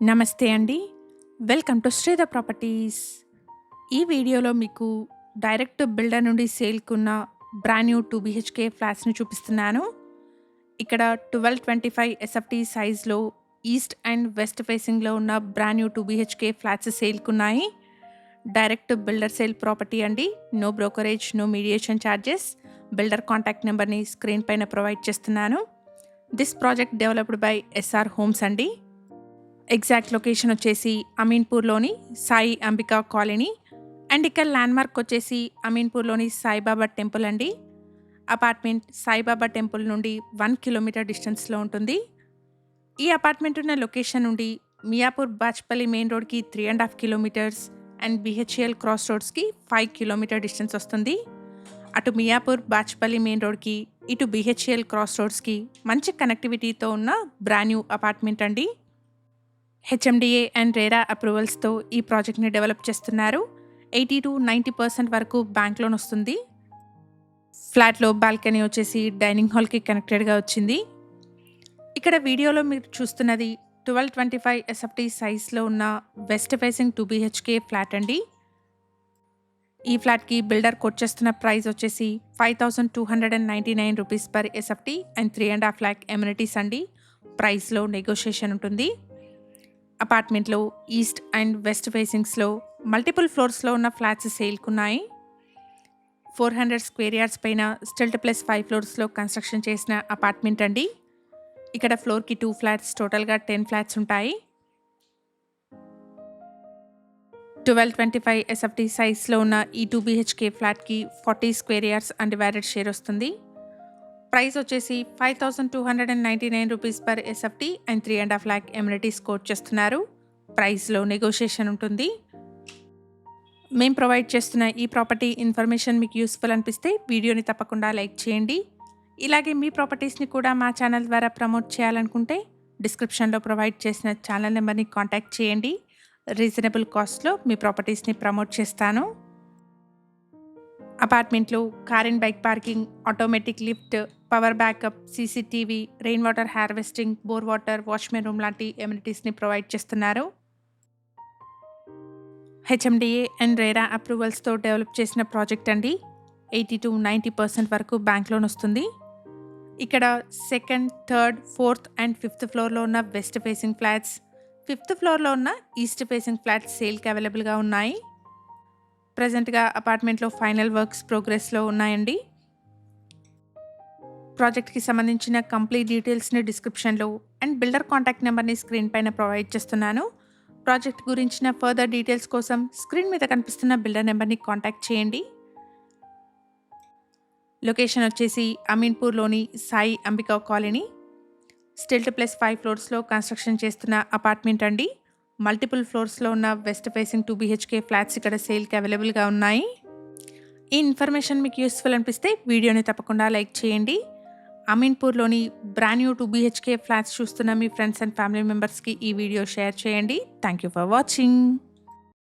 నమస్తే అండి. Welcome to Sridhar properties. ఈ వీడియోలో మీకు డైరెక్ట్ బిల్డర్ నుండి సేల్‌కున్న బ్రాండ్ న్యూ 2 బీహెచ్‌కే ఫ్లాట్స్‌ని చూపిస్తున్నాను. ఇక్కడ 1225 ఎస్ఎఫ్‌టీ సైజ్‌లో ఈస్ట్ అండ్ వెస్ట్ ఫేసింగ్‌లో ఉన్న బ్రాండ్ న్యూ 2 బీహెచ్‌కే ఫ్లాట్స్ సేల్‌కున్నాయి. డైరెక్ట్ బిల్డర్ సేల్ ప్రాపర్టీ అండి. No brokerage, no mediation charges. Builder contact నెంబర్‌ని స్క్రీన్ పైన ప్రొవైడ్ చేస్తున్నాను. This project developed by SR homes అండి. ఎగ్జాక్ట్ లొకేషన్ వచ్చేసి అమీన్పూర్లోని సాయి అంబికా కాలనీ అండ్ ఇక్కడ ల్యాండ్మార్క్ వచ్చేసి అమీన్పూర్లోని సాయిబాబా టెంపుల్ అండి. అపార్ట్మెంట్ సాయిబాబా టెంపుల్ నుండి 1 కిలోమీటర్ డిస్టెన్స్లో ఉంటుంది. ఈ అపార్ట్మెంట్ ఉన్న లొకేషన్ నుండి మియాపూర్ బాచ్పల్లి మెయిన్ రోడ్కి 3.5 కిలోమీటర్స్ అండ్ బిహెచ్ఎల్ క్రాస్ రోడ్స్కి 5 కిలోమీటర్ డిస్టెన్స్ వస్తుంది. అటు మియాపూర్ బాచ్పల్లి మెయిన్ రోడ్కి ఇటు బిహెచ్ఎల్ క్రాస్ రోడ్స్కి మంచి కనెక్టివిటీతో ఉన్న బ్రాండ్ న్యూ అపార్ట్మెంట్ అండి. హెచ్ఎండిఏ అండ్ రేరా అప్రూవల్స్తో ఈ ప్రాజెక్ట్ని డెవలప్ చేస్తున్నారు. 80-90% వరకు బ్యాంక్ లోన్ వస్తుంది. ఫ్లాట్లో బాల్కనీ వచ్చేసి డైనింగ్ హాల్కి కనెక్టెడ్గా వచ్చింది. ఇక్కడ వీడియోలో మీరు చూస్తున్నది 1225 ఎస్ఎఫ్టీ సైజ్లో ఉన్న వెస్ట్ ఫేసింగ్ 2 బీహెచ్కే ఫ్లాట్ అండి. ఈ ఫ్లాట్కి బిల్డర్ కోట్ చేస్తున్న ప్రైస్ వచ్చేసి 5299 rupees per SFT and 3.5 lakh amenities అండి. ప్రైస్లో నెగోషియేషన్ ఉంటుంది. అపార్ట్మెంట్లో ఈస్ట్ అండ్ వెస్ట్ ఫేసింగ్స్లో మల్టిపుల్ ఫ్లోర్స్లో ఉన్న ఫ్లాట్స్ సేల్కున్నాయి. 400 స్క్వేర్ యార్డ్స్ పైన స్టిల్ట్ ప్లస్ 5 ఫ్లోర్స్లో కన్స్ట్రక్షన్ చేసిన అపార్ట్మెంట్ అండి. ఇక్కడ ఫ్లోర్కి 2 ఫ్లాట్స్, టోటల్గా 10 ఫ్లాట్స్ ఉంటాయి. 1225 ఎస్ఎఫ్టీ సైజ్లో ఉన్న ఈ 2 బీహెచ్కే ఫ్లాట్కి 40 స్క్వేర్ యార్డ్స్ అన్డివైడెడ్ షేర్ వస్తుంది. ప్రైస్ వచ్చేసి 5299 rupees per SFT and 3.5 lakh amenities quote చేస్తున్నారు. ప్రైస్లో నెగోషియేషన్ ఉంటుంది. మేము ప్రొవైడ్ చేస్తున్న ఈ ప్రాపర్టీ ఇన్ఫర్మేషన్ మీకు యూస్ఫుల్ అనిపిస్తే వీడియోని తప్పకుండా లైక్ చేయండి. ఇలాగే మీ ప్రాపర్టీస్ని కూడా మా ఛానల్ ద్వారా ప్రమోట్ చేయాలనుకుంటే డిస్క్రిప్షన్లో ప్రొవైడ్ చేసిన ఛానల్ నెంబర్ని కాంటాక్ట్ చేయండి. రీజనబుల్ కాస్ట్లో మీ ప్రాపర్టీస్ని ప్రమోట్ చేస్తాను. అపార్ట్మెంట్లో car and bike parking, automatic lift, power backup, CCTV, rain water harvesting, bore water, washmen room లాంటి ఎమ్యూనిటీస్ని ప్రొవైడ్ చేస్తున్నారు. హెచ్ఎండిఏ అండ్ రేరా అప్రూవల్స్తో డెవలప్ చేసిన ప్రాజెక్ట్ అండి. 80-90% వరకు బ్యాంక్ లోన్ వస్తుంది. ఇక్కడ second, third, fourth and 5th ఫ్లోర్లో ఉన్న వెస్ట్ ఫేసింగ్ ఫ్లాట్స్, 5th ఫ్లోర్లో ఉన్న ఈస్ట్ ఫేసింగ్ ఫ్లాట్స్ సేల్కి అవైలబుల్గా ఉన్నాయి. ప్రజెంట్గా అపార్ట్మెంట్లో ఫైనల్ వర్క్స్ ప్రోగ్రెస్లో ఉన్నాయండి. ప్రాజెక్ట్కి సంబంధించిన కంప్లీట్ డీటెయిల్స్ని డిస్క్రిప్షన్లో అండ్ బిల్డర్ కాంటాక్ట్ నెంబర్ని స్క్రీన్ పైన ప్రొవైడ్ చేస్తున్నాను. ప్రాజెక్ట్ గురించిన ఫర్దర్ డీటెయిల్స్ కోసం స్క్రీన్ మీద కనిపిస్తున్న బిల్డర్ నెంబర్ని కాంటాక్ట్ చేయండి. లొకేషన్ వచ్చేసి అమీన్పూర్లోని Sai Ambika colony. Stilt plus 5 ఫ్లోర్స్లో కన్స్ట్రక్షన్ చేస్తున్న అపార్ట్మెంట్ అండి. మల్టిపుల్ ఫ్లోర్స్లో ఉన్న వెస్ట్ ఫేసింగ్ 2 బీహెచ్కే ఫ్లాట్స్ ఇక్కడ సేల్కి అవైలబుల్గా ఉన్నాయి. ఈ ఇన్ఫర్మేషన్ మీకు యూస్ఫుల్ అనిపిస్తే వీడియోని తప్పకుండా లైక్ చేయండి. అమీన్పూర్లోని బ్రాండ్ న్యూ 2 బీహెచ్కే ఫ్లాట్స్ చూస్తున్న మీ ఫ్రెండ్స్ అండ్ ఫ్యామిలీ మెంబర్స్కి ఈ వీడియో షేర్ చేయండి. Thank you for watching.